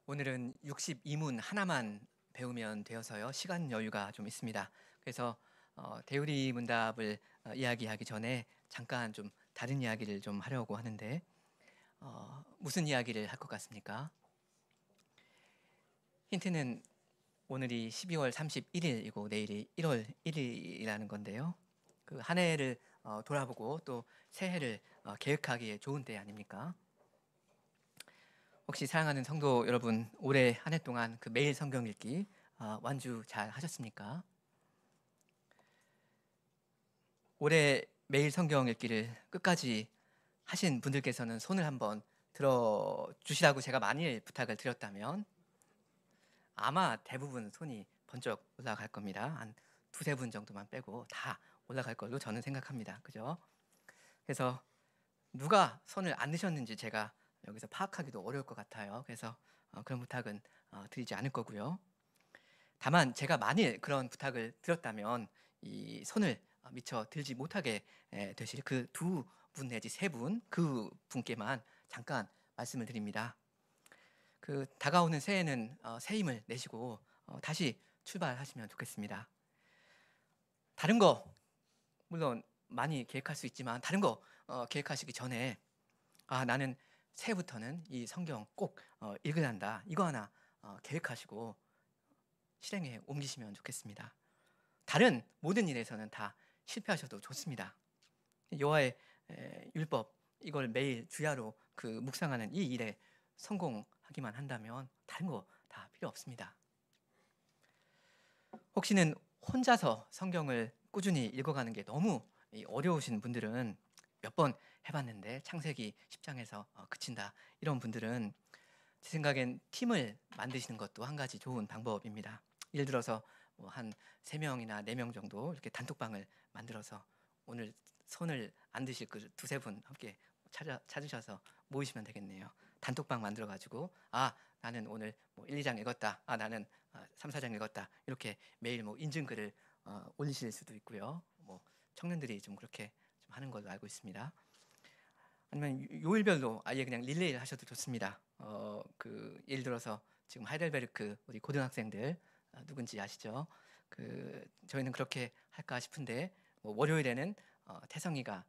오늘은 62문 하나만 배우면 되어서요. 시간 여유가 좀 있습니다. 그래서 대우리 문답을 이야기하기 전에 잠깐 좀 다른 이야기를 좀 하려고 하는데 무슨 이야기를 할 것 같습니까? 힌트는 오늘이 12월 31일이고 내일이 1월 1일이라는 건데요. 그 한 해를 돌아보고 또 새해를 계획하기에 좋은 때 아닙니까? 혹시 사랑하는 성도 여러분, 올해 한 해 동안 그 매일 성경 읽기 완주 잘 하셨습니까? 올해 매일 성경 읽기를 끝까지 하신 분들께서는 손을 한번 들어 주시라고 제가 만일 부탁을 드렸다면 아마 대부분 손이 번쩍 올라갈 겁니다. 한 두세 분 정도만 빼고 다 올라갈 걸로 저는 생각합니다. 그죠? 그래서 누가 손을 안 드셨는지 제가 여기서 파악하기도 어려울 것 같아요. 그래서 그런 부탁은 드리지 않을 거고요. 다만 제가 만일 그런 부탁을 드렸다면 이 손을 미처 들지 못하게 되실 그 두 분 내지 세 분, 그 분께만 잠깐 말씀을 드립니다. 그 다가오는 새해는 새 힘을 내시고 다시 출발하시면 좋겠습니다. 다른 거 물론 많이 계획할 수 있지만 다른 거 계획하시기 전에 나는 새해부터는 이 성경 꼭 읽으란다. 이거 하나 계획하시고 실행에 옮기시면 좋겠습니다. 다른 모든 일에서는 다 실패하셔도 좋습니다. 여호와의 율법 이걸 매일 주야로 그 묵상하는 이 일에 성공하기만 한다면 다른 거 다 필요 없습니다. 혹시는 혼자서 성경을 꾸준히 읽어가는 게 너무 어려우신 분들은 몇 번 해봤는데 창세기 10장에서 그친다 이런 분들은 제 생각엔 팀을 만드시는 것도 한 가지 좋은 방법입니다. 예를 들어서 한 3명이나 4명 정도 이렇게 단톡방을 만들어서 오늘 손을 안 드실 그 두세 분 함께 찾으셔서 모이시면 되겠네요. 단톡방 만들어 가지고 나는 오늘 1, 2장 읽었다. 나는 3, 4장 읽었다. 이렇게 매일 인증글을 올리실 수도 있고요. 청년들이 좀 그렇게 좀 하는 걸로 알고 있습니다. 아니면 요일별로 아예 그냥 릴레이를 하셔도 좋습니다. 그 예를 들어서 지금 하이델베르크 우리 고등학생들 누군지 아시죠? 그 저희는 그렇게 할까 싶은데 월요일에는 태성이가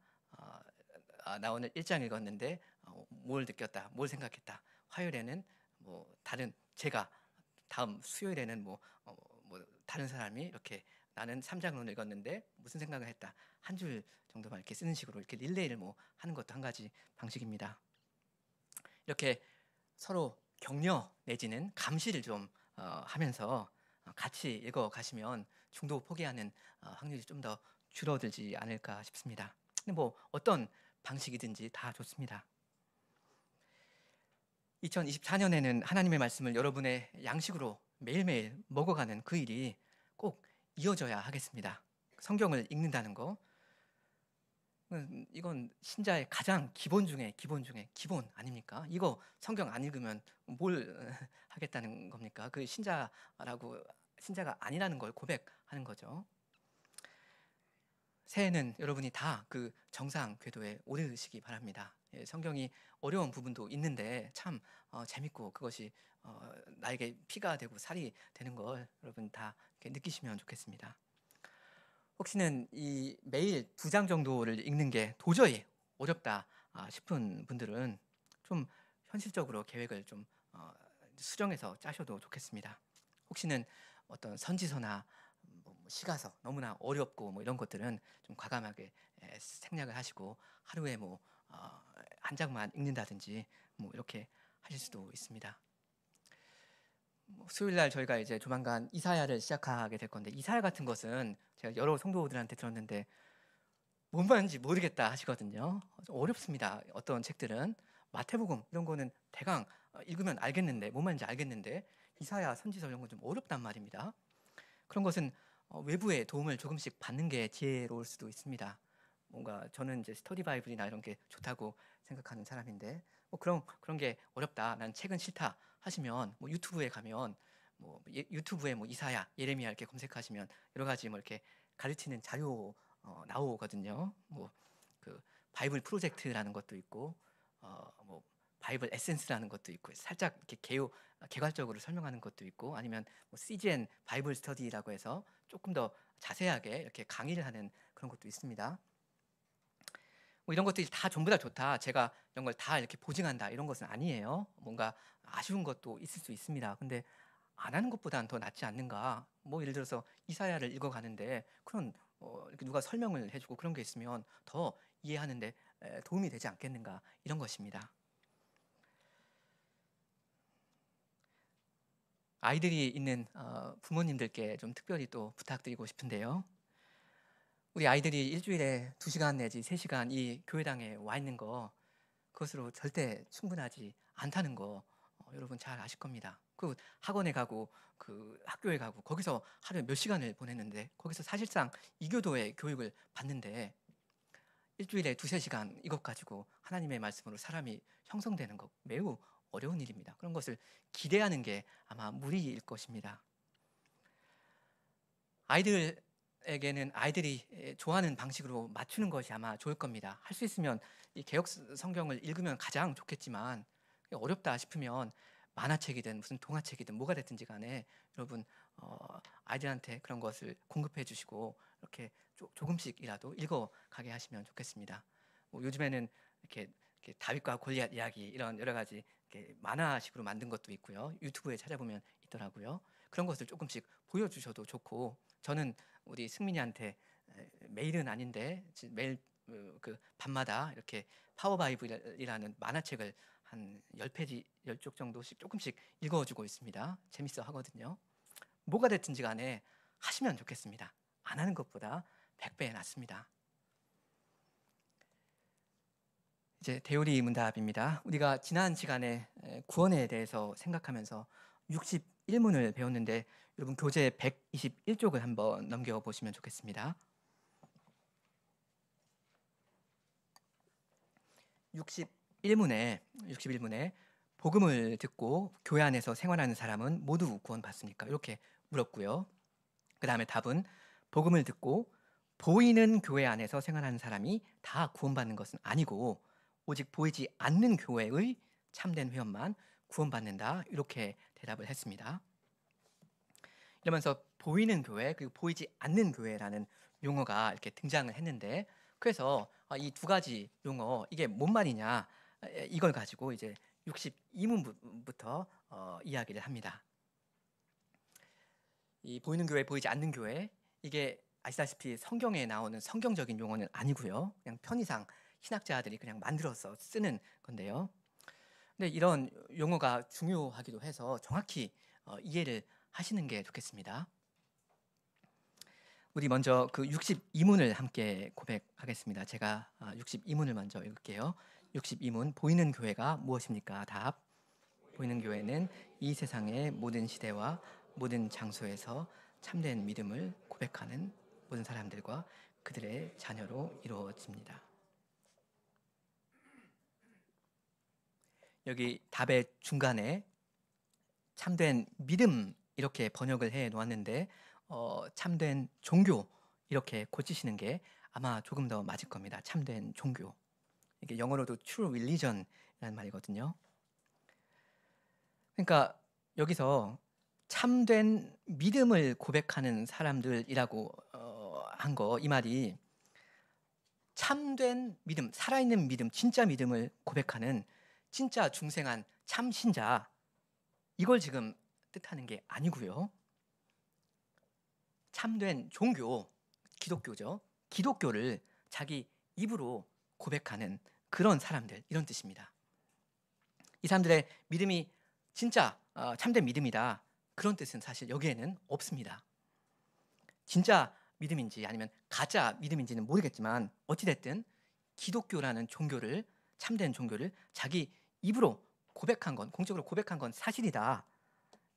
나 오늘 1장 읽었는데 뭘 느꼈다, 뭘 생각했다. 화요일에는 다른 제가 다음 수요일에는 다른 사람이 이렇게 나는 3장을 읽었는데 무슨 생각을 했다. 한 줄 정도만 이렇게 쓰는 식으로 이렇게 릴레이를 하는 것도 한 가지 방식입니다. 이렇게 서로 격려 내지는 감시를 좀 하면서 같이 읽어 가시면 중도 포기하는 확률이 좀 더 줄어들지 않을까 싶습니다. 근데 어떤 방식이든지 다 좋습니다. 2024년에는 하나님의 말씀을 여러분의 양식으로 매일매일 먹어가는 그 일이 꼭 이어져야 하겠습니다. 성경을 읽는다는 거 이건 신자의 가장 기본 중에 기본 중에 기본 아닙니까? 이거 성경 안 읽으면 뭘 하겠다는 겁니까? 그 신자가 아니라는 걸 고백하는 거죠. 새해는 여러분이 다 그 정상 궤도에 오르시기 바랍니다. 성경이 어려운 부분도 있는데 참 재밌고 그것이 나에게 피가 되고 살이 되는 걸 여러분 다 이렇게 느끼시면 좋겠습니다. 혹시는 이 매일 2장 정도를 읽는 게 도저히 어렵다 싶은 분들은 좀 현실적으로 계획을 좀 수정해서 짜셔도 좋겠습니다. 혹시는 어떤 선지서나 시가서 너무나 어렵고 이런 것들은 좀 과감하게 생략을 하시고 하루에 한 장만 읽는다든지 이렇게 하실 수도 있습니다. 수요일 날 저희가 이제 조만간 이사야를 시작하게 될 건데 이사야 같은 것은 제가 여러 성도들한테 들었는데 뭔 말인지 모르겠다 하시거든요. 좀 어렵습니다. 어떤 책들은 마태복음 이런 거는 대강 읽으면 알겠는데 뭔 말인지 알겠는데 이사야 선지서 이런 건 좀 어렵단 말입니다. 그런 것은 외부의 도움을 조금씩 받는 게 지혜로울 수도 있습니다. 뭔가 저는 이제 스터디 바이블이나 이런 게 좋다고 생각하는 사람인데 그런 게 어렵다. 난 책은 싫다 하시면 유튜브에 가면 유튜브에 이사야, 예레미야 이렇게 검색하시면 여러 가지 이렇게 가르치는 자료 나오거든요. 그 바이블 프로젝트라는 것도 있고 뭐 바이블 에센스라는 것도 있고 살짝 이렇게 개괄적으로 설명하는 것도 있고 아니면 뭐 CGN 바이블 스터디라고 해서 조금 더 자세하게 이렇게 강의를 하는 그런 것도 있습니다. 뭐 이런 것들이 다 전부 다 좋다. 제가 이런 걸 다 이렇게 보증한다. 이런 것은 아니에요. 뭔가 아쉬운 것도 있을 수 있습니다. 근데 안 하는 것보다는 더 낫지 않는가? 뭐 예를 들어서 이사야를 읽어가는데 그런 이렇게 누가 설명을 해주고 그런 게 있으면 더 이해하는데 도움이 되지 않겠는가? 이런 것입니다. 아이들이 있는 부모님들께 좀 특별히 또 부탁드리고 싶은데요. 우리 아이들이 일주일에 2시간 내지 3시간 이 교회당에 와 있는 거 그것으로 절대 충분하지 않다는 거 여러분 잘 아실 겁니다. 그 학원에 가고 그 학교에 가고 거기서 하루에 몇 시간을 보냈는데 거기서 사실상 이교도의 교육을 받는데 일주일에 2~3시간 이것 가지고 하나님의 말씀으로 사람이 형성되는 거 매우 어려운 일입니다. 그런 것을 기대하는 게 아마 무리일 것입니다. 아이들에게는 아이들이 좋아하는 방식으로 맞추는 것이 아마 좋을 겁니다. 할 수 있으면 이 개역 성경을 읽으면 가장 좋겠지만 어렵다 싶으면 만화책이든 무슨 동화책이든 뭐가 됐든지 간에 여러분 아이들한테 그런 것을 공급해 주시고 이렇게 조금씩이라도 읽어가게 하시면 좋겠습니다. 뭐 요즘에는 이렇게 다윗과 골리앗 이야기 이런 여러 가지 이렇게 만화식으로 만든 것도 있고요. 유튜브에 찾아보면 있더라고요. 그런 것을 조금씩 보여주셔도 좋고 저는 우리 승민이한테 매일은 아닌데 매일 그 밤마다 이렇게 파워바이블이라는 만화책을 한 10페이지, 10쪽 정도씩 조금씩 읽어주고 있습니다. 재밌어 하거든요. 뭐가 됐든지 간에 하시면 좋겠습니다. 안 하는 것보다 100배 낫습니다. 이제 대요리 문답입니다. 우리가 지난 시간에 구원에 대해서 생각하면서 61문을 배웠는데 여러분 교재 121쪽을 한번 넘겨보시면 좋겠습니다. 61문에 복음을 듣고 교회 안에서 생활하는 사람은 모두 구원받습니까? 이렇게 물었고요. 그 다음에 답은 복음을 듣고 보이는 교회 안에서 생활하는 사람이 다 구원받는 것은 아니고 오직 보이지 않는 교회의 참된 회원만 구원받는다. 이렇게 대답을 했습니다. 이러면서 보이는 교회 그리고 보이지 않는 교회라는 용어가 이렇게 등장을 했는데 그래서 이 두 가지 용어 이게 뭔 말이냐 이걸 가지고 이제 62문부터 이야기를 합니다. 이 보이는 교회, 보이지 않는 교회 이게 아시다시피 성경에 나오는 성경적인 용어는 아니고요. 그냥 편의상 신학자들이 그냥 만들어서 쓰는 건데요. 근데 이런 용어가 중요하기도 해서 정확히 이해를 하시는 게 좋겠습니다. 우리 먼저 그 62문을 함께 고백하겠습니다. 제가 62문을 먼저 읽을게요. 62문 보이는 교회가 무엇입니까? 답. 보이는 교회는 이 세상의 모든 시대와 모든 장소에서 참된 믿음을 고백하는 모든 사람들과 그들의 자녀로 이루어집니다. 여기 답의 중간에 참된 믿음 이렇게 번역을 해 놓았는데 참된 종교 이렇게 고치시는 게 아마 조금 더 맞을 겁니다. 참된 종교. 이게 영어로도 true religion이라는 말이거든요. 그러니까 여기서 참된 믿음을 고백하는 사람들이라고 한 거 이 말이 참된 믿음, 살아있는 믿음, 진짜 믿음을 고백하는 진짜 중생한 참신자 이걸 지금 뜻하는 게 아니고요. 참된 종교, 기독교죠. 기독교를 자기 입으로 고백하는 그런 사람들 이런 뜻입니다. 이 사람들의 믿음이 진짜 참된 믿음이다. 그런 뜻은 사실 여기에는 없습니다. 진짜 믿음인지 아니면 가짜 믿음인지는 모르겠지만 어찌됐든 기독교라는 종교를 참된 종교를 자기 입으로 고백한 건 공적으로 고백한 건 사실이다.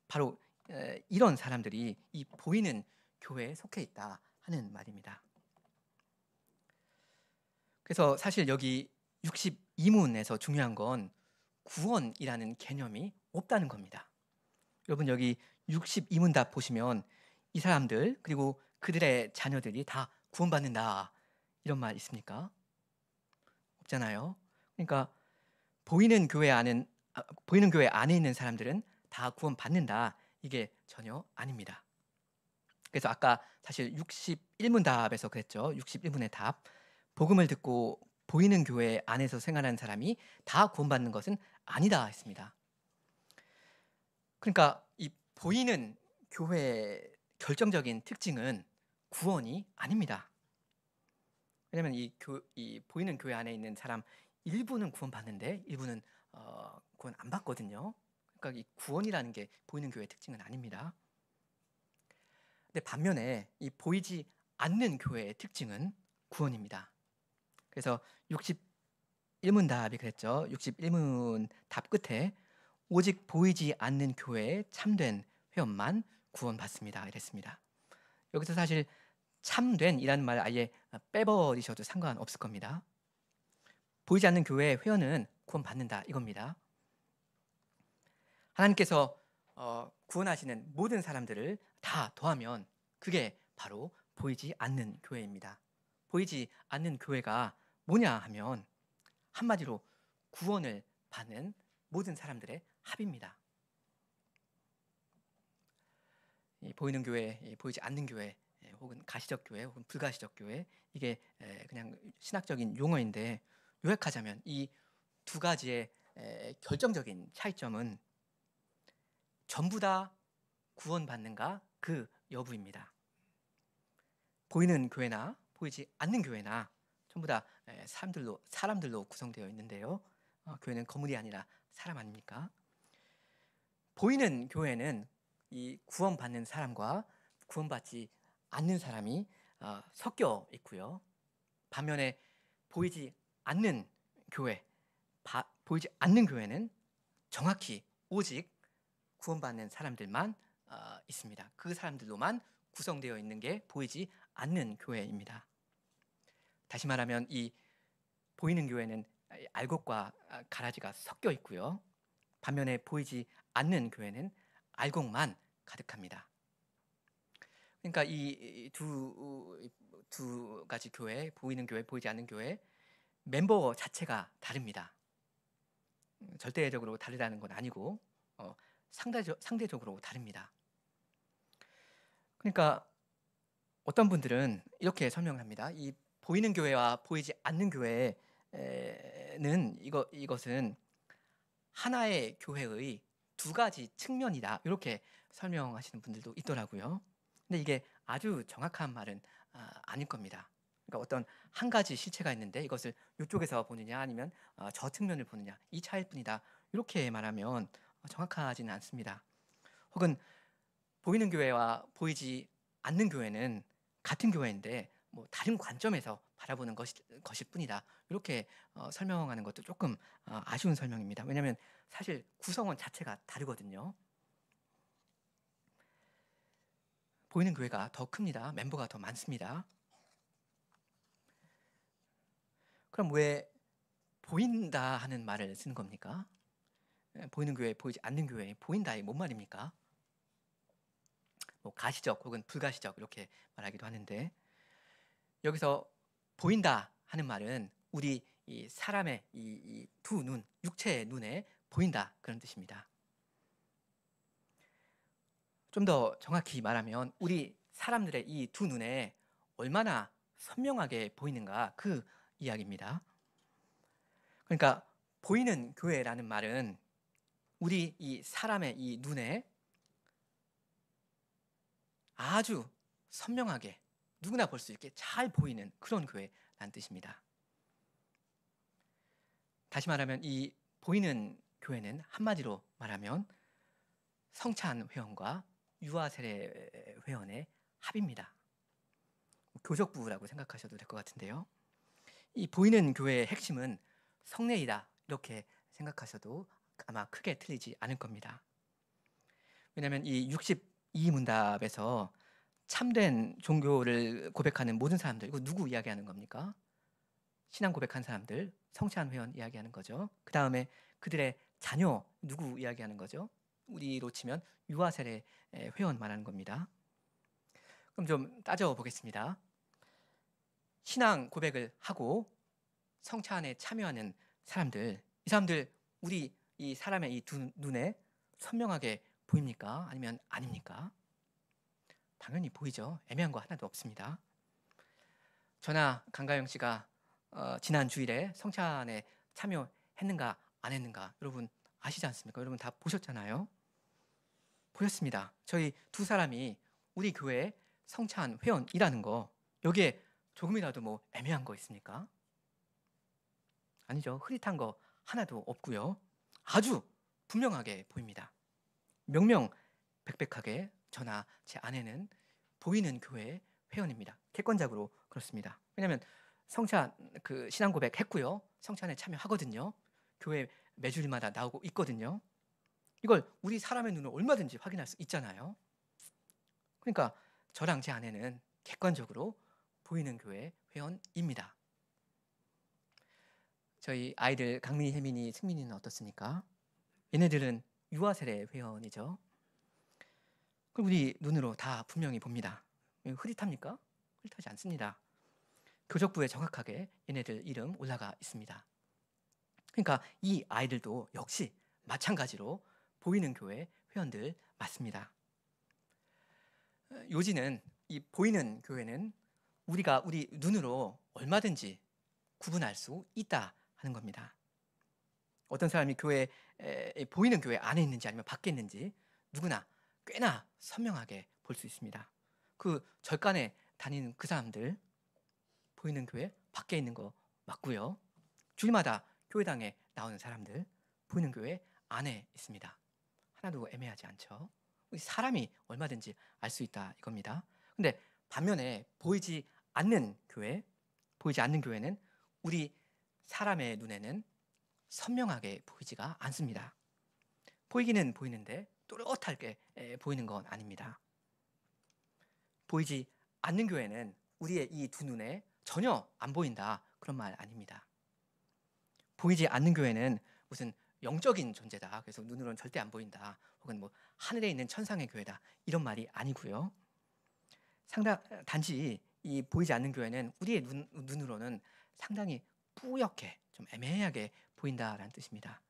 바로 이런 사람들이 이 보이는 교회에 속해 있다 하는 말입니다. 그래서 사실 여기 62문에서 중요한 건 구원이라는 개념이 없다는 겁니다. 여러분 여기 62문답 보시면 이 사람들 그리고 그들의 자녀들이 다 구원받는다 이런 말 있습니까? 없잖아요. 그러니까 보이는 교회 안에 있는 사람들은 다 구원받는다. 이게 전혀 아닙니다. 그래서 아까 사실 61문답에서 그랬죠. 61문의 답. 복음을 듣고 보이는 교회 안에서 생활하는 사람이 다 구원받는 것은 아니다 했습니다. 그러니까 이 보이는 교회의 결정적인 특징은 구원이 아닙니다. 왜냐하면 이 보이는 교회 안에 있는 사람 일부는 구원받는데 일부는 구원 안 받거든요. 그러니까 이 구원이라는 게 보이는 교회의 특징은 아닙니다. 근데 반면에 이 보이지 않는 교회의 특징은 구원입니다. 그래서 61문 답이 그랬죠. 61문 답 끝에 오직 보이지 않는 교회의 참된 회원만 구원받습니다. 이랬습니다. 여기서 사실 참된이라는 말 아예 빼버리셔도 상관없을 겁니다. 보이지 않는 교회의 회원은 구원받는다 이겁니다. 하나님께서 구원하시는 모든 사람들을 다 더하면 그게 바로 보이지 않는 교회입니다. 보이지 않는 교회가 뭐냐 하면 한마디로 구원을 받는 모든 사람들의 합입니다. 이 보이는 교회, 이 보이지 않는 교회, 혹은 가시적 교회, 혹은 불가시적 교회, 이게 그냥 신학적인 용어인데 요약하자면 이 두 가지의 결정적인 차이점은 전부 다 구원받는가 그 여부입니다. 보이는 교회나 보이지 않는 교회나 전부 다 사람들로 구성되어 있는데요. 교회는 건물이 아니라 사람 아닙니까? 보이는 교회는 이 구원받는 사람과 구원받지 않는 사람이 섞여 있고요. 반면에 보이지 않는 교회는 정확히 오직 구원받는 사람들만 있습니다. 그 사람들로만 구성되어 있는 게 보이지 않는 교회입니다. 다시 말하면 이 보이는 교회는 알곡과 가라지가 섞여 있고요. 반면에 보이지 않는 교회는 알곡만 가득합니다. 그러니까 이 두 가지 교회, 보이는 교회, 보이지 않는 교회 멤버 자체가 다릅니다. 절대적으로 다르다는 건 아니고 상대적으로 다릅니다. 그러니까 어떤 분들은 이렇게 설명합니다. 이 보이는 교회와 보이지 않는 교회는 이것은 하나의 교회의 두 가지 측면이다. 이렇게 설명하시는 분들도 있더라고요. 근데 이게 아주 정확한 말은 아닐 겁니다. 그러니까 어떤 한 가지 실체가 있는데 이것을 이쪽에서 보느냐 아니면 저 측면을 보느냐 이 차이일 뿐이다. 이렇게 말하면 정확하지는 않습니다. 혹은 보이는 교회와 보이지 않는 교회는 같은 교회인데 뭐 다른 관점에서 바라보는 것일 뿐이다. 이렇게 설명하는 것도 조금 아쉬운 설명입니다. 왜냐하면 사실 구성원 자체가 다르거든요. 보이는 교회가 더 큽니다. 멤버가 더 많습니다. 그럼 왜 보인다 하는 말을 쓰는 겁니까? 보이는 교회, 보이지 않는 교회, 보인다이 뭔 말입니까? 뭐 가시적 혹은 불가시적 이렇게 말하기도 하는데 여기서 보인다 하는 말은 우리 이 사람의 이 두 눈, 육체의 눈에 보인다 그런 뜻입니다. 좀 더 정확히 말하면 우리 사람들의 이 두 눈에 얼마나 선명하게 보이는가 그 이야기입니다. 그러니까 보이는 교회라는 말은 우리 이 사람의 이 눈에 아주 선명하게 누구나 볼 수 있게 잘 보이는 그런 교회라는 뜻입니다. 다시 말하면 이 보이는 교회는 한마디로 말하면 성찬 회원과 유아 세례 회원의 합입니다. 교적부라고 생각하셔도 될 것 같은데요. 이 보이는 교회의 핵심은 성례이다 이렇게 생각하셔도 아마 크게 틀리지 않을 겁니다. 왜냐하면 이 62문답에서 참된 종교를 고백하는 모든 사람들, 이거 누구 이야기하는 겁니까? 신앙 고백한 사람들, 성찬 회원 이야기하는 거죠. 그 다음에 그들의 자녀 누구 이야기하는 거죠? 우리로 치면 유아 세례 회원 말하는 겁니다. 그럼 좀 따져보겠습니다. 신앙 고백을 하고 성찬에 참여하는 사람들, 이 사람들 우리 이 사람의 이 두 눈에 선명하게 보입니까? 아니면 아닙니까? 당연히 보이죠. 애매한 거 하나도 없습니다. 저나 강가영 씨가 지난 주일에 성찬에 참여했는가 안 했는가 여러분 아시지 않습니까? 여러분 다 보셨잖아요. 보셨습니다. 저희 두 사람이 우리 교회 성찬 회원이라는 거 여기에 조금이라도 뭐 애매한 거 있습니까? 아니죠. 흐릿한 거 하나도 없고요. 아주 분명하게 보입니다. 명명백백하게 저나 제 아내는 보이는 교회 회원입니다. 객관적으로 그렇습니다. 왜냐하면 성찬 그 신앙 고백 했고요. 성찬에 참여하거든요. 교회 매주일마다 나오고 있거든요. 이걸 우리 사람의 눈으로 얼마든지 확인할 수 있잖아요. 그러니까 저랑 제 아내는 객관적으로 보이는 교회 회원입니다. 저희 아이들 강민이, 혜민이, 승민이는 어떻습니까? 얘네들은 유아세례 회원이죠. 그럼 우리 눈으로 다 분명히 봅니다. 흐릿합니까? 흐릿하지 않습니다. 교적부에 정확하게 얘네들 이름 올라가 있습니다. 그러니까 이 아이들도 역시 마찬가지로 보이는 교회 회원들 맞습니다. 요지는 이 보이는 교회는 우리가 우리 눈으로 얼마든지 구분할 수 있다 하는 겁니다. 어떤 사람이 교회 보이는 교회 안에 있는지 아니면 밖에 있는지 누구나 꽤나 선명하게 볼 수 있습니다. 그 절간에 다니는 그 사람들 보이는 교회 밖에 있는 거 맞고요. 주일마다 교회당에 나오는 사람들 보이는 교회 안에 있습니다. 하나도 애매하지 않죠. 사람이 얼마든지 알 수 있다 이겁니다. 근데 반면에 보이지 않는 교회는 우리 사람의 눈에는 선명하게 보이지가 않습니다. 보이기는 보이는데 또렷하게 보이는 건 아닙니다. 보이지 않는 교회는 우리의 이 두 눈에 전혀 안 보인다 그런 말 아닙니다. 보이지 않는 교회는 무슨 영적인 존재다. 그래서 눈으로는 절대 안 보인다. 혹은 뭐 하늘에 있는 천상의 교회다. 이런 말이 아니고요. 단지 이 보이지 않는 교회는 우리의 눈으로는 상당히 뿌옇게 좀 애매하게 보인다라는 뜻입니다.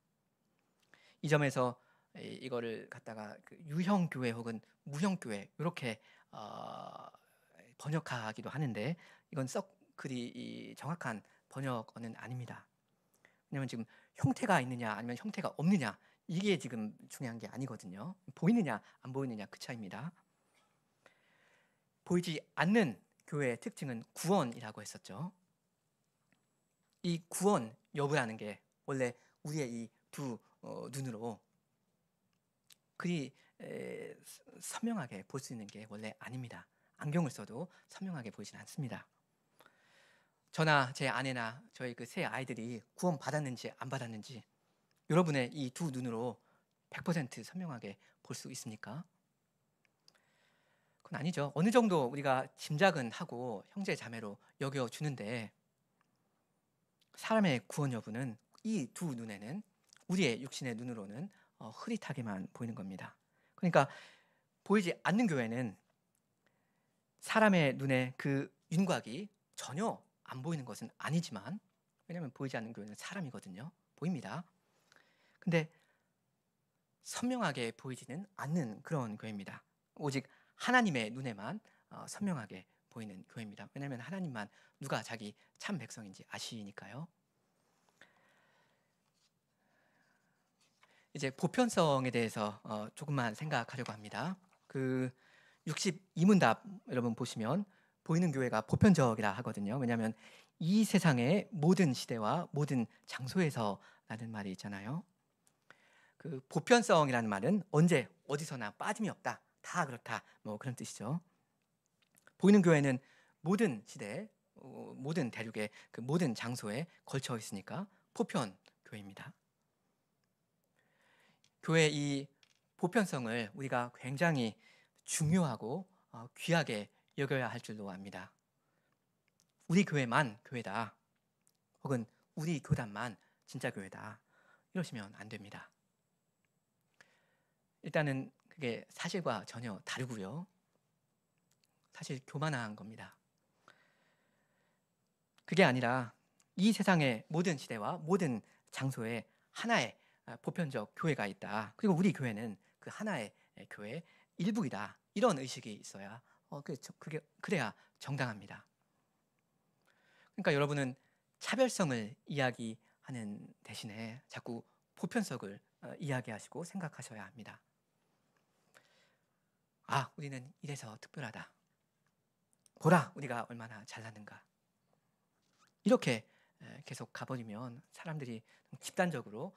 이 점에서 이거를 갖다가 그 유형 교회 혹은 무형 교회 이렇게 번역하기도 하는데 이건 썩 그리 정확한 번역어는 아닙니다. 왜냐하면 지금 형태가 있느냐 아니면 형태가 없느냐 이게 지금 중요한 게 아니거든요. 보이느냐 안 보이느냐 그 차이입니다. 보이지 않는 교회의 특징은 구원이라고 했었죠. 이 구원 여부라는 게 원래 우리의 이 두 눈으로 그리 선명하게 볼 수 있는 게 원래 아닙니다. 안경을 써도 선명하게 보이진 않습니다. 저나 제 아내나 저희 그 세 아이들이 구원 받았는지 안 받았는지 여러분의 이 두 눈으로 100% 선명하게 볼 수 있습니까? 그건 아니죠. 어느 정도 우리가 짐작은 하고 형제 자매로 여겨주는데 사람의 구원 여부는 이 두 눈에는 우리의 육신의 눈으로는 흐릿하게만 보이는 겁니다. 그러니까 보이지 않는 교회는 사람의 눈에 그 윤곽이 전혀 안 보이는 것은 아니지만 왜냐하면 보이지 않는 교회는 사람이거든요. 보입니다. 근데 선명하게 보이지는 않는 그런 교회입니다. 오직 하나님의 눈에만 선명하게 보이는 교회입니다. 왜냐하면 하나님만 누가 자기 참 백성인지 아시니까요. 이제 보편성에 대해서 조금만 생각하려고 합니다. 그 62문답 여러분 보시면 보이는 교회가 보편적이라 하거든요. 왜냐하면 이 세상의 모든 시대와 모든 장소에서 라는 말이 있잖아요. 그 보편성이라는 말은 언제 어디서나 빠짐이 없다. 다 그렇다. 뭐 그런 뜻이죠. 보이는 교회는 모든 시대, 모든 대륙의 그 모든 장소에 걸쳐 있으니까 보편 교회입니다. 교회의 이 보편성을 우리가 굉장히 중요하고 귀하게 여겨야 할 줄로 압니다. 우리 교회만 교회다. 혹은 우리 교단만 진짜 교회다. 이러시면 안 됩니다. 일단은 그게 사실과 전혀 다르고요. 사실 교만한 겁니다. 그게 아니라 이 세상의 모든 시대와 모든 장소에 하나의 보편적 교회가 있다. 그리고 우리 교회는 그 하나의 교회 일부이다. 이런 의식이 있어야 그게 그래야 정당합니다. 그러니까 여러분은 차별성을 이야기하는 대신에 자꾸 보편성을 이야기하시고 생각하셔야 합니다. 아, 우리는 이래서 특별하다. 보라, 우리가 얼마나 잘났는가. 이렇게 계속 가버리면 사람들이 집단적으로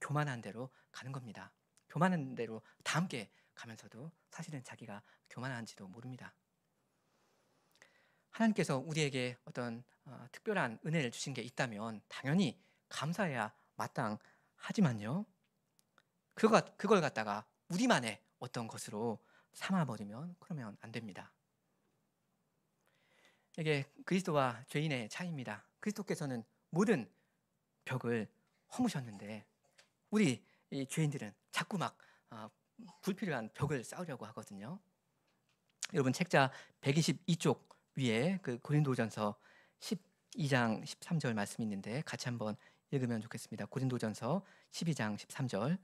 교만한 대로 가는 겁니다. 교만한 대로 다 함께 가면서도 사실은 자기가 교만한지도 모릅니다. 하나님께서 우리에게 어떤 특별한 은혜를 주신 게 있다면 당연히 감사해야 마땅하지만요. 그걸 갖다가 우리만의 어떤 것으로 삼아버리면 그러면 안 됩니다. 이게 그리스도와 죄인의 차이입니다. 그리스도께서는 모든 벽을 허무셨는데 우리 이 죄인들은 자꾸 막 불필요한 벽을 쌓으려고 하거든요. 여러분 책자 122쪽 위에 그 고린도전서 12장 13절 말씀이 있는데 같이 한번 읽으면 좋겠습니다. 고린도전서 12장 13절.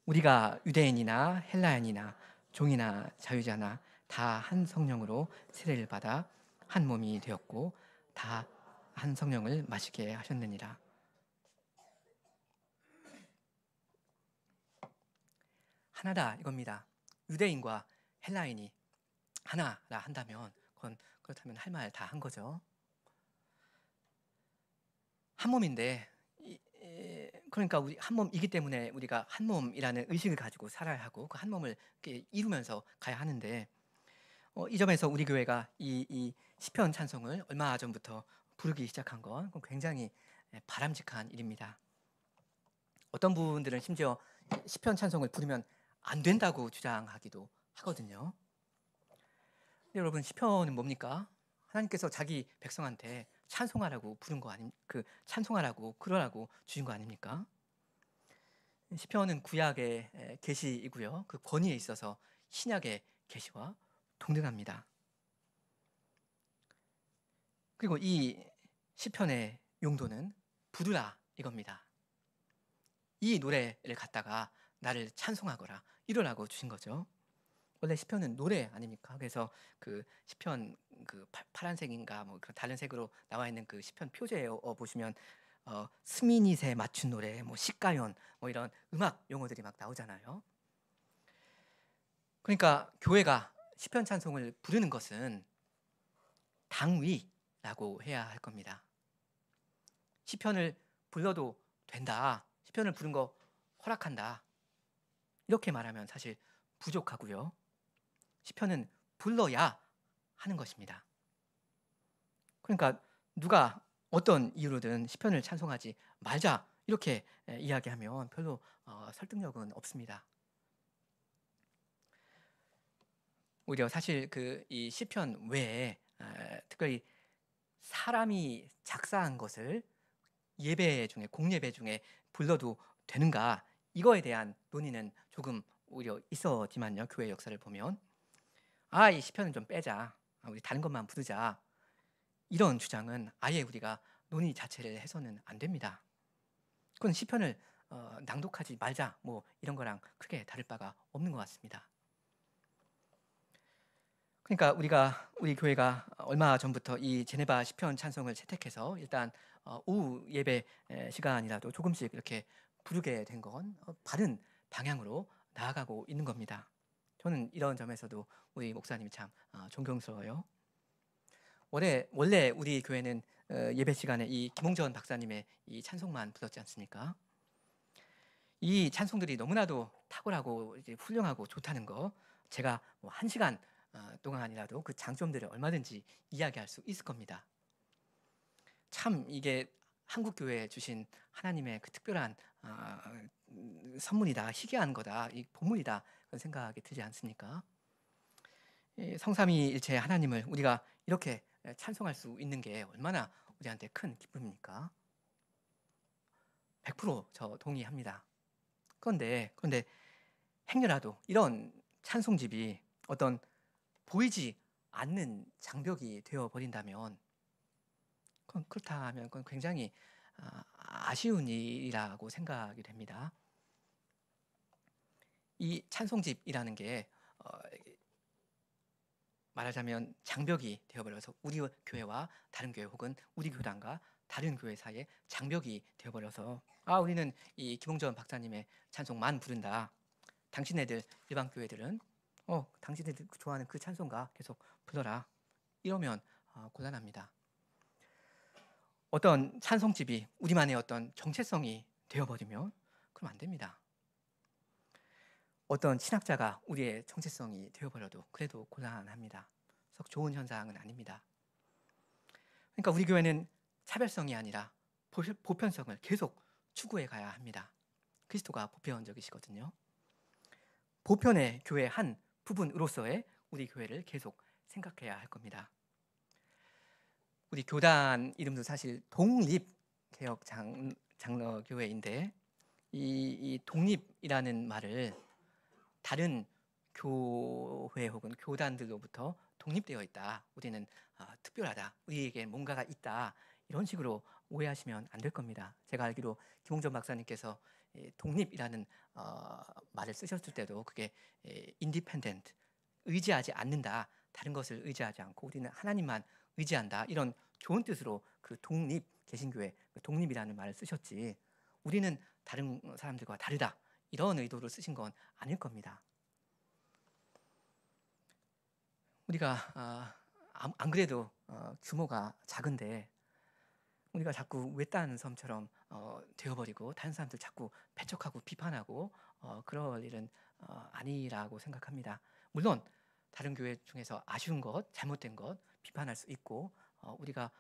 우리가 유대인이나 헬라인이나 종이나 자유자나 다 한 성령으로 세례를 받아 한 몸이 되었고 다 한 성령을 마시게 하셨느니라. 하나다 이겁니다. 유대인과 헬라인이 하나라 한다면 그렇다면 할 말 다 한 거죠. 한 몸인데 그러니까 우리 한 몸이기 때문에 우리가 한 몸이라는 의식을 가지고 살아야 하고 그 한 몸을 이루면서 가야 하는데 이 점에서 우리 교회가 이 시편 찬송을 얼마 전부터 부르기 시작한 건 굉장히 바람직한 일입니다. 어떤 분들은 심지어 시편 찬송을 부르면 안 된다고 주장하기도 하거든요. 여러분 시편은 뭡니까? 하나님께서 자기 백성한테 찬송하라고 부른 거 찬송하라고 그러라고 주신 거 아닙니까? 시편은 구약의 계시이고요. 그 권위에 있어서 신약의 계시와 동등합니다. 그리고 이 시편의 용도는 부르라 이겁니다. 이 노래를 갖다가 나를 찬송하거라 이러라고 주신 거죠. 원래 시편은 노래 아닙니까? 그래서 그 시편 그 파란색인가 뭐 그런 다른 색으로 나와 있는 그 시편 표제에 보시면 스미닛에 맞춘 노래, 뭐 시가연, 뭐 이런 음악 용어들이 막 나오잖아요. 그러니까 교회가 시편 찬송을 부르는 것은 당위라고 해야 할 겁니다. 시편을 불러도 된다. 시편을 부른 거 허락한다. 이렇게 말하면 사실 부족하고요. 시편은 불러야 하는 것입니다. 그러니까 누가 어떤 이유로든 시편을 찬송하지 말자 이렇게 이야기하면 별로 설득력은 없습니다. 오히려 사실 이 시편 외에 특별히 사람이 작사한 것을 예배 중에 공예배 중에 불러도 되는가 이거에 대한 논의는 조금 오히려 있었지만요. 교회 역사를 보면 이 시편은 좀 빼자. 우리 다른 것만 부르자. 이런 주장은 아예 우리가 논의 자체를 해서는 안 됩니다. 그건 시편을 낭독하지 말자 뭐 이런 거랑 크게 다를 바가 없는 것 같습니다. 그러니까 우리 교회가 얼마 전부터 이 제네바 시편 찬송을 채택해서 일단 오후 예배 시간이라도 조금씩 이렇게 부르게 된 건 바른 방향으로 나아가고 있는 겁니다. 저는 이런 점에서도 우리 목사님이 참 존경스러워요. 원래 우리 교회는 예배 시간에 이 김홍전 박사님의 이 찬송만 불렀지 않습니까? 이 찬송들이 너무나도 탁월하고 이제 훌륭하고 좋다는 거 제가 뭐 1시간 동안이라도 그 장점들을 얼마든지 이야기할 수 있을 겁니다. 참 이게 한국 교회에 주신 하나님의 그 특별한 선물이다, 희귀한 거다, 이 보물이다 그런 생각이 들지 않습니까? 성삼위일체 하나님을 우리가 이렇게 찬송할 수 있는 게 얼마나 우리한테 큰 기쁨입니까? 100% 동의합니다. 그런데 행여라도 이런 찬송집이 어떤 보이지 않는 장벽이 되어 버린다면 그렇다면 그건 굉장히 아쉬운 일이라고 생각이 됩니다. 이 찬송집이라는 게 말하자면 장벽이 되어버려서 우리 교회와 다른 교회 혹은 우리 교단과 다른 교회 사이에 장벽이 되어버려서 우리는 이 김홍전 박사님의 찬송만 부른다. 당신네들 일반 교회들은 당신네들 좋아하는 그 찬송가 계속 불러라. 이러면 곤란합니다. 어떤 찬송집이 우리만의 어떤 정체성이 되어버리면 그럼 안 됩니다. 어떤 신학자가 우리의 정체성이 되어버려도 그래도 곤란합니다. 썩 좋은 현상은 아닙니다. 그러니까 우리 교회는 차별성이 아니라 보편성을 계속 추구해 가야 합니다. 그리스도가 보편적이시거든요. 보편의 교회 한 부분으로서의 우리 교회를 계속 생각해야 할 겁니다. 우리 교단 이름도 사실 독립개혁 장로교회인데 이 독립이라는 말을 다른 교회 혹은 교단들로부터 독립되어 있다. 우리는 특별하다. 우리에게 뭔가가 있다. 이런 식으로 오해하시면 안 될 겁니다. 제가 알기로 김홍전 박사님께서 독립이라는 말을 쓰셨을 때도 그게 independent, 의지하지 않는다. 다른 것을 의지하지 않고 우리는 하나님만 의지한다. 이런 좋은 뜻으로 그 독립 개신교회 독립이라는 말을 쓰셨지. 우리는 다른 사람들과 다르다. 이런 의도로 쓰신 건 아닐 겁니다. 우리가 안 그래도 규모가 작은데 우리가 자꾸 외딴 섬처럼 되어버리고 다른 사람들 자꾸 배척하고 비판하고 그럴 일은 아니라고 생각합니다. 물론 다른 교회 중에서 아쉬운 것, 잘못된 것 비판할 수 있고 우리가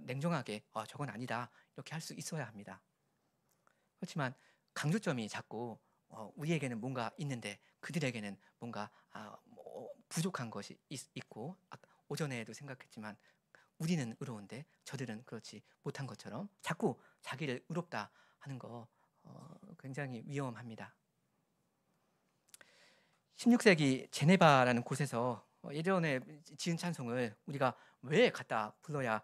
냉정하게 저건 아니다 이렇게 할 수 있어야 합니다. 그렇지만 강조점이 자꾸 우리에게는 뭔가 있는데 그들에게는 뭔가 부족한 것이 있고 오전에도 생각했지만 우리는 의로운데 저들은 그렇지 못한 것처럼 자꾸 자기를 의롭다 하는 거 굉장히 위험합니다. 16세기 제네바라는 곳에서 예전에 지은 찬송을 우리가 왜 갖다 불러야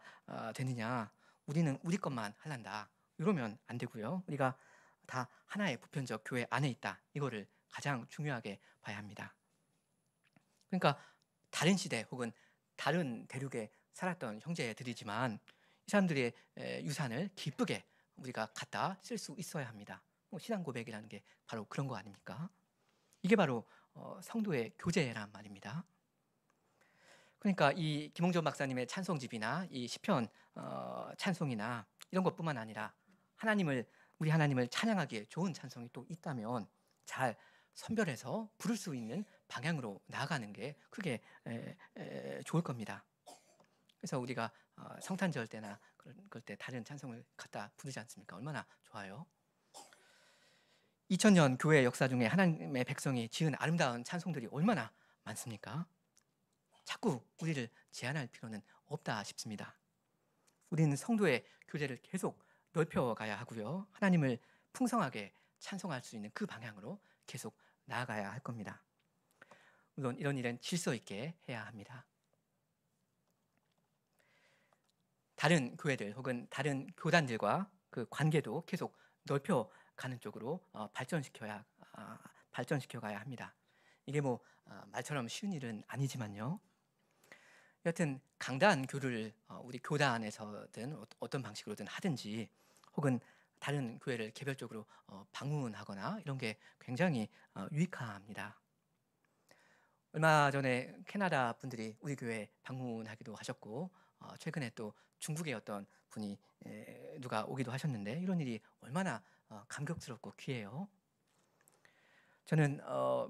되느냐, 우리는 우리 것만 할란다 이러면 안 되고요. 우리가 다 하나의 보편적 교회 안에 있다. 이거를 가장 중요하게 봐야 합니다. 그러니까 다른 시대 혹은 다른 대륙에 살았던 형제들이지만 이 사람들의 유산을 기쁘게 우리가 갖다 쓸 수 있어야 합니다. 신앙 고백이라는 게 바로 그런 거 아닙니까? 이게 바로 성도의 교제란 말입니다. 그러니까 이 김홍전 박사님의 찬송집이나 이 시편 찬송이나 이런 것뿐만 아니라 우리 하나님을 찬양하기에 좋은 찬송이 또 있다면 잘 선별해서 부를 수 있는 방향으로 나아가는 게 그게 좋을 겁니다. 그래서 우리가 성탄절 때나 그럴 때 다른 찬송을 갖다 부르지 않습니까? 얼마나 좋아요. 2000년 교회 역사 중에 하나님의 백성이 지은 아름다운 찬송들이 얼마나 많습니까? 자꾸 우리를 제한할 필요는 없다 싶습니다. 우리는 성도의 교제를 계속 넓혀가야 하고요. 하나님을 풍성하게 찬송할 수 있는 그 방향으로 계속 나아가야 할 겁니다. 물론 이런 일은 질서 있게 해야 합니다. 다른 교회들 혹은 다른 교단들과 그 관계도 계속 넓혀가는 쪽으로 발전시켜가야 합니다. 이게 말처럼 쉬운 일은 아니지만요. 여튼 강단 교류를 우리 교단에서든 어떤 방식으로든 하든지 혹은 다른 교회를 개별적으로 방문하거나 이런 게 굉장히 유익합니다. 얼마 전에 캐나다 분들이 우리 교회 방문하기도 하셨고 최근에 또 중국의 어떤 분이 누가 오기도 하셨는데 이런 일이 얼마나 감격스럽고 귀해요. 저는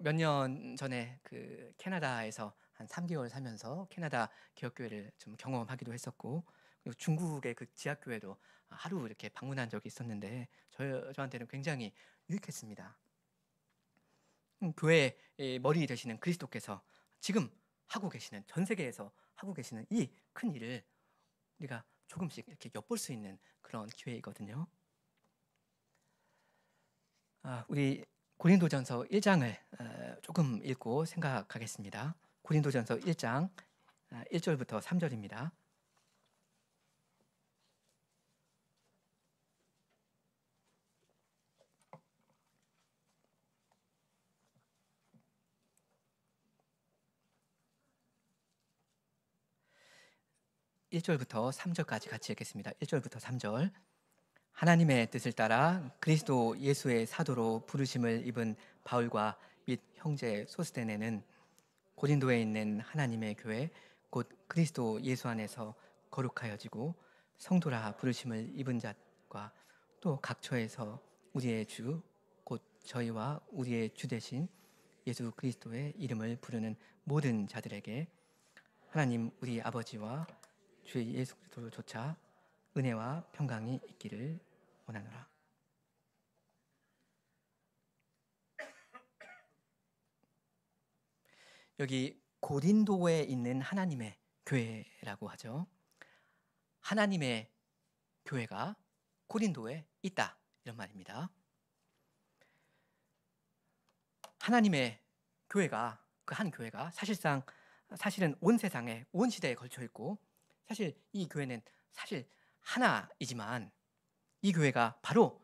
몇 년 전에 그 캐나다에서 한 3개월 살면서 캐나다 개혁교회를 좀 경험하기도 했었고 그리고 중국의 그 지하교회도 하루 이렇게 방문한 적이 있었는데 저한테는 굉장히 유익했습니다. 교회의 머리 되시는 그리스도께서 지금 하고 계시는 전 세계에서 하고 계시는 이 큰 일을 우리가 조금씩 이렇게 엿볼 수 있는 그런 기회이거든요. 우리 고린도전서 1장을 조금 읽고 생각하겠습니다. 고린도전서 1장 1절부터 3절입니다. 1절부터 3절까지 같이 읽겠습니다. 1절부터 3절. 하나님의 뜻을 따라 그리스도 예수의 사도로 부르심을 입은 바울과 및 형제 소스데네는 고린도에 있는 하나님의 교회 곧 그리스도 예수 안에서 거룩하여지고 성도라 부르심을 입은 자과 또 각처에서 우리의 주 곧 저희와 우리의 주 되신 예수 그리스도의 이름을 부르는 모든 자들에게 하나님 우리 아버지와 주 예수 그리스도조차 은혜와 평강이 있기를 원하노라. 여기 고린도에 있는 하나님의 교회라고 하죠. 하나님의 교회가 고린도에 있다 이런 말입니다. 하나님의 교회가 그 한 교회가 사실은 온 세상에 온 시대에 걸쳐 있고 사실 이 교회는 사실 하나이지만 이 교회가 바로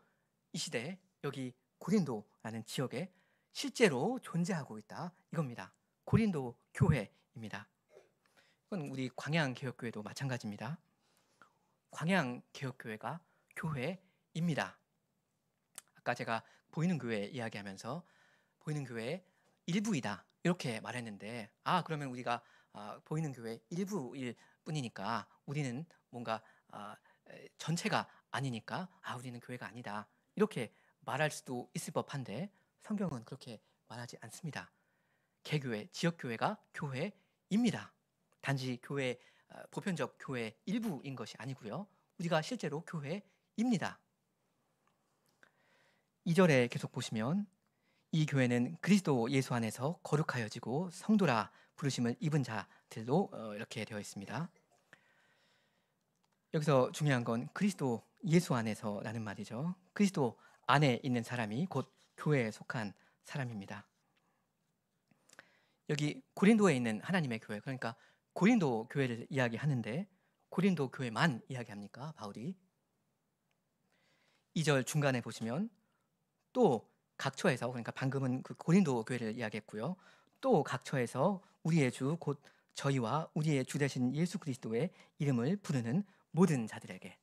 이 시대에 여기 고린도라는 지역에 실제로 존재하고 있다 이겁니다. 고린도 교회입니다. 이건 우리 광양개혁교회도 마찬가지입니다. 광양개혁교회가 교회입니다. 아까 제가 보이는 교회 이야기하면서 보이는 교회의 일부이다 이렇게 말했는데 그러면 우리가 보이는 교회 일부일 뿐이니까 우리는 뭔가 전체가 아니니까 우리는 교회가 아니다 이렇게 말할 수도 있을 법한데 성경은 그렇게 말하지 않습니다. 개교회, 지역교회가 교회입니다. 단지 교회, 보편적 교회 일부인 것이 아니고요. 우리가 실제로 교회입니다. 2절에 계속 보시면 이 교회는 그리스도 예수 안에서 거룩하여지고 성도라 부르심을 입은 자들로 이렇게 되어 있습니다. 여기서 중요한 건 그리스도 예수 안에서라는 말이죠. 그리스도 안에 있는 사람이 곧 교회에 속한 사람입니다. 여기 고린도에 있는 하나님의 교회, 그러니까 고린도 교회를 이야기하는데 고린도 교회만 이야기합니까? 바울이 2절 중간에 보시면 또 각처에서, 그러니까 방금은 그 고린도 교회를 이야기했고요. 또 각처에서 우리의 주 곧 저희와 우리의 주 되신 예수 그리스도의 이름을 부르는 모든 자들에게,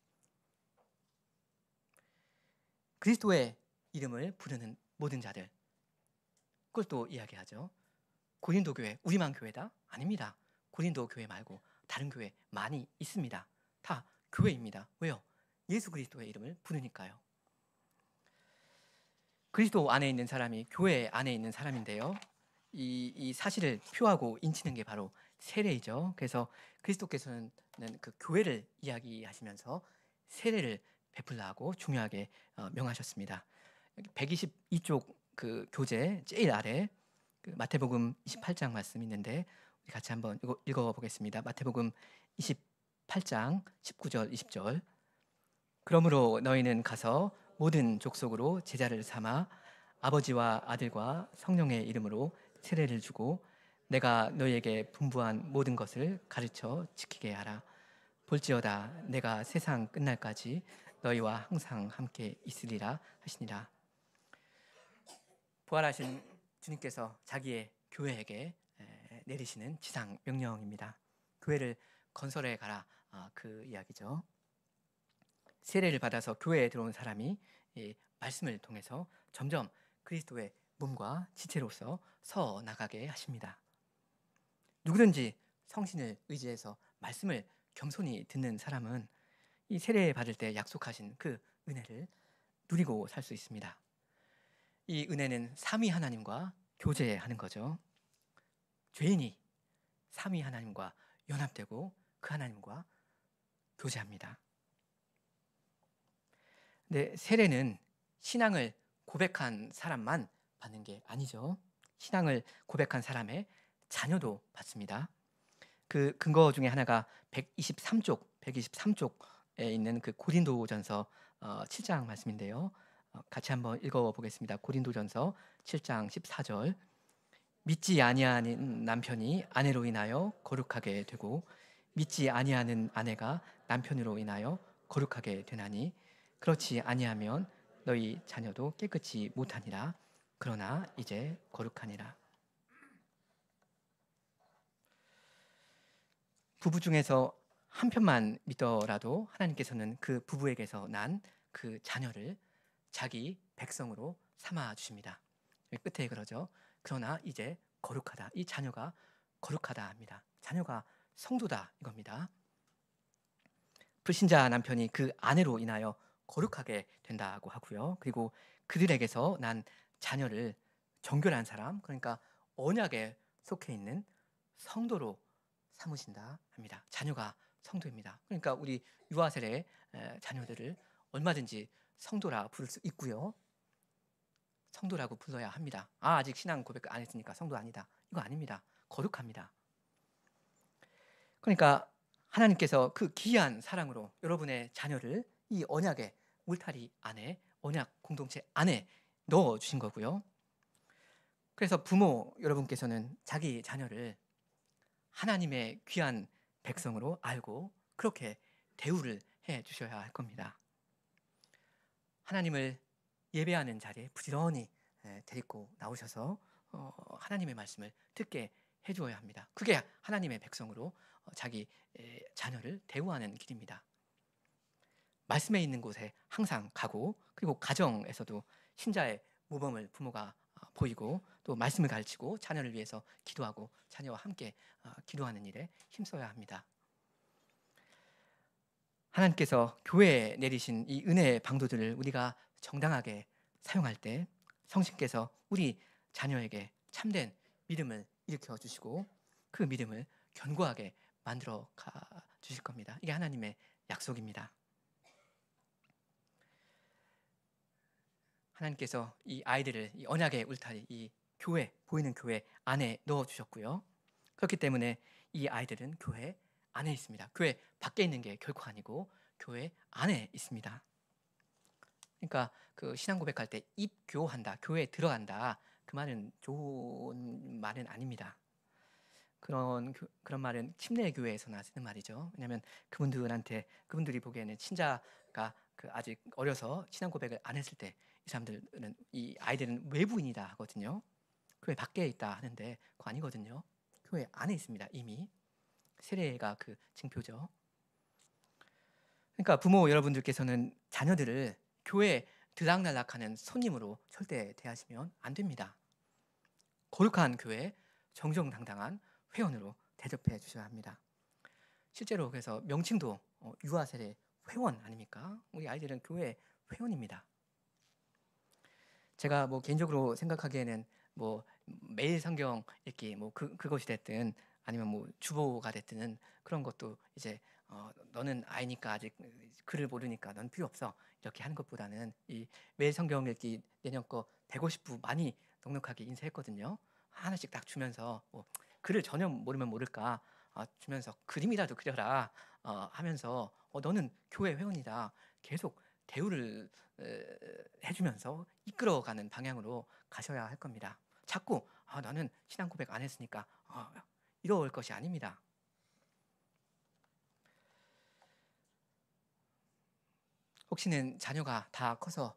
그리스도의 이름을 부르는 모든 자들, 그걸 또 이야기하죠. 고린도 교회 우리만 교회다? 아닙니다. 고린도 교회 말고 다른 교회 많이 있습니다. 다 교회입니다. 왜요? 예수 그리스도의 이름을 부르니까요. 그리스도 안에 있는 사람이 교회 안에 있는 사람인데요. 이 사실을 표하고 인치는 게 바로 세례이죠. 그래서 그리스도께서는 그 교회를 이야기하시면서 세례를 베풀라 하고 중요하게 명하셨습니다. 122쪽 그 교재 제일 아래 그 마태복음 28장 말씀 있는데 우리 같이 한번 읽어보겠습니다. 마태복음 28장 19절 20절. 그러므로 너희는 가서 모든 족속으로 제자를 삼아 아버지와 아들과 성령의 이름으로 세례를 주고 내가 너희에게 분부한 모든 것을 가르쳐 지키게 하라. 볼지어다 내가 세상 끝날까지 너희와 항상 함께 있으리라 하시니라. 부활하신 주님께서 자기의 교회에게 내리시는 지상 명령입니다. 교회를 건설해 가라, 그 이야기죠. 세례를 받아서 교회에 들어온 사람이 말씀을 통해서 점점 그리스도의 몸과 지체로서 서 나가게 하십니다. 누구든지 성신을 의지해서 말씀을 겸손히 듣는 사람은 이 세례 받을 때 약속하신 그 은혜를 누리고 살 수 있습니다. 이 은혜는 삼위 하나님과 교제하는 거죠. 죄인이 삼위 하나님과 연합되고 그 하나님과 교제합니다. 근데 세례는 신앙을 고백한 사람만 받는 게 아니죠. 신앙을 고백한 사람의 자녀도 받습니다. 그 근거 중에 하나가 123쪽에 있는 그 고린도전서 7장 말씀인데요. 같이 한번 읽어보겠습니다. 고린도전서 7장 14절. 믿지 아니하는 남편이 아내로 인하여 거룩하게 되고 믿지 아니하는 아내가 남편으로 인하여 거룩하게 되나니 그렇지 아니하면 너희 자녀도 깨끗이 못하니라. 그러나 이제 거룩하니라. 부부 중에서 한편만 믿더라도 하나님께서는 그 부부에게서 난 그 자녀를 자기 백성으로 삼아 주십니다. 여기 끝에 그러죠. 그러나 이제 거룩하다. 이 자녀가 거룩하다 합니다. 자녀가 성도다 이겁니다. 불신자 남편이 그 아내로 인하여 거룩하게 된다고 하고요. 그리고 그들에게서 난 자녀를 정결한 사람, 그러니까 언약에 속해 있는 성도로 삼으신다 합니다. 자녀가 성도입니다. 그러니까 우리 유아 세례 자녀들을 얼마든지 성도라 부를 수 있고요. 성도라고 불러야 합니다. 아직 신앙 고백 안 했으니까 성도 아니다. 이거 아닙니다. 거룩합니다. 그러니까 하나님께서 그 귀한 사랑으로 여러분의 자녀를 이 언약의 울타리 안에, 언약 공동체 안에 넣어 주신 거고요. 그래서 부모 여러분께서는 자기 자녀를 하나님의 귀한 백성으로 알고 그렇게 대우를 해 주셔야 할 겁니다. 하나님을 예배하는 자리에 부지런히 데리고 나오셔서 하나님의 말씀을 듣게 해주어야 합니다. 그게 하나님의 백성으로 자기 자녀를 대우하는 길입니다. 말씀에 있는 곳에 항상 가고, 그리고 가정에서도 신자의 모범을 부모가 보이고, 또 말씀을 가르치고 자녀를 위해서 기도하고 자녀와 함께 기도하는 일에 힘써야 합니다. 하나님께서 교회에 내리신 이 은혜의 방도들을 우리가 정당하게 사용할 때 성신께서 우리 자녀에게 참된 믿음을 일으켜 주시고 그 믿음을 견고하게 만들어 가 주실 겁니다. 이게 하나님의 약속입니다. 하나님께서 이 아이들을 이 언약의 울타리, 이 교회, 보이는 교회 안에 넣어 주셨고요. 그렇기 때문에 이 아이들은 교회 안에 있습니다. 교회 밖에 있는 게 결코 아니고 교회 안에 있습니다. 그러니까 그 신앙 고백할 때 입교한다, 교회에 들어간다, 그 말은 좋은 말은 아닙니다. 그런 말은 침례 교회에서나 쓰는 말이죠. 왜냐하면 그분들이 보기에는 신자가 아직 어려서 신앙 고백을 안 했을 때 이 사람들은, 이 아이들은 외부인이다 하거든요. 교회 밖에 있다 하는데 그거 아니거든요. 교회 안에 있습니다. 이미 세례가 그 징표죠. 그러니까 부모 여러분들께서는 자녀들을 교회 들락날락하는 손님으로 절대 대하시면 안 됩니다. 거룩한 교회 정정당당한 회원으로 대접해 주셔야 합니다. 실제로 그래서 명칭도 유아 세례 회원 아닙니까? 우리 아이들은 교회 회원입니다. 제가 뭐 개인적으로 생각하기에는 뭐 매일 성경 읽기 뭐 그것이 됐든 아니면 뭐 주보가 됐든 그런 것도 이제 너는 아이니까 아직 글을 모르니까 넌 필요 없어 이렇게 하는 것보다는 이 매일 성경 읽기 내년 거 150부 많이 넉넉하게 인쇄했거든요. 하나씩 딱 주면서 뭐 글을 전혀 모르면 모를까 주면서 그림이라도 그려라 하면서 너는 교회 회원이다 계속 대우를 해주면서 이끌어가는 방향으로 가셔야 할 겁니다. 자꾸 너는 신앙 고백 안 했으니까 이럴 것이 아닙니다. 혹시는 자녀가 다 커서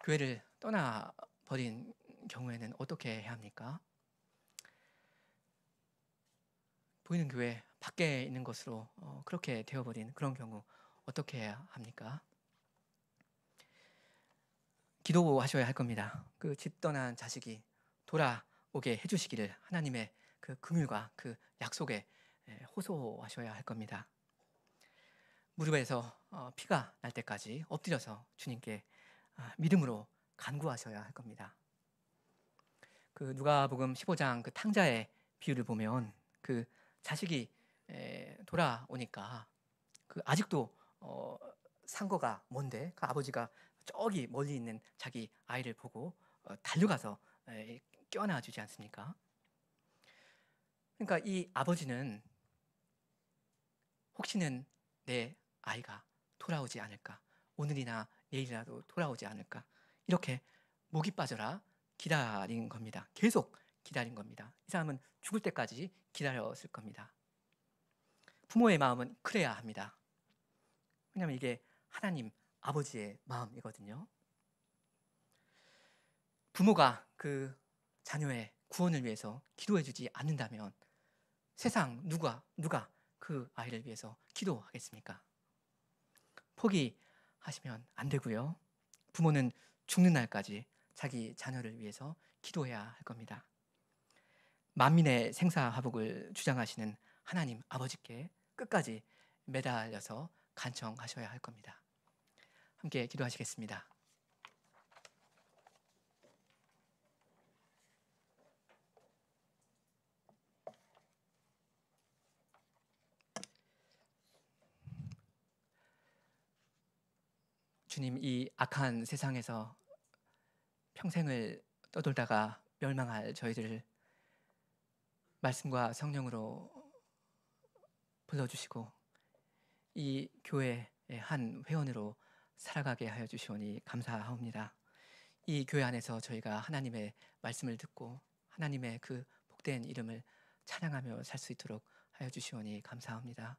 교회를 떠나버린 경우에는 어떻게 해야 합니까? 보이는 교회 밖에 있는 것으로 그렇게 되어버린 그런 경우 어떻게 해야 합니까? 기도하셔야 할 겁니다. 그 집 떠난 자식이 돌아오게 해주시기를 하나님의 그 긍휼과 그 약속에 호소하셔야 할 겁니다. 무릎에서 피가 날 때까지 엎드려서 주님께 믿음으로 간구하셔야 할 겁니다. 그 누가복음 15장 그 탕자의 비유를 보면 그 자식이 돌아오니까 그 아직도 상거가 먼데 그 아버지가 저기 멀리 있는 자기 아이를 보고 달려가서 껴안아 주지 않습니까? 그러니까 이 아버지는 혹시는 내 아이가 돌아오지 않을까, 오늘이나 내일이라도 돌아오지 않을까, 이렇게 목이 빠져라 기다린 겁니다. 계속 기다린 겁니다. 이 사람은 죽을 때까지 기다렸을 겁니다. 부모의 마음은 그래야 합니다. 왜냐하면 이게 하나님 아버지의 마음이거든요. 부모가 그 자녀의 구원을 위해서 기도해 주지 않는다면 세상 누가 그 아이를 위해서 기도하겠습니까? 포기하시면 안 되고요. 부모는 죽는 날까지 자기 자녀를 위해서 기도해야 할 겁니다. 만민의 생사화복을 주장하시는 하나님 아버지께 끝까지 매달려서 간청하셔야 할 겁니다. 함께 기도하시겠습니다. 주님, 이 악한 세상에서 평생을 떠돌다가 멸망할 저희들을 말씀과 성령으로 불러주시고 이 교회의 한 회원으로 살아가게 하여 주시오니 감사하옵니다. 이 교회 안에서 저희가 하나님의 말씀을 듣고 하나님의 그 복된 이름을 찬양하며 살 수 있도록 하여 주시오니 감사합니다.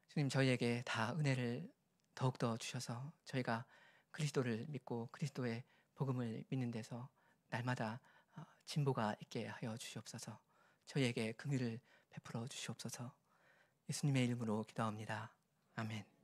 주님, 저희에게 다 은혜를 더욱더 주셔서 저희가 그리스도를 믿고 그리스도의 복음을 믿는 데서 날마다 진보가 있게 하여 주시옵소서. 저희에게 긍휼을 베풀어 주시옵소서. 예수님의 이름으로 기도합니다. 아멘.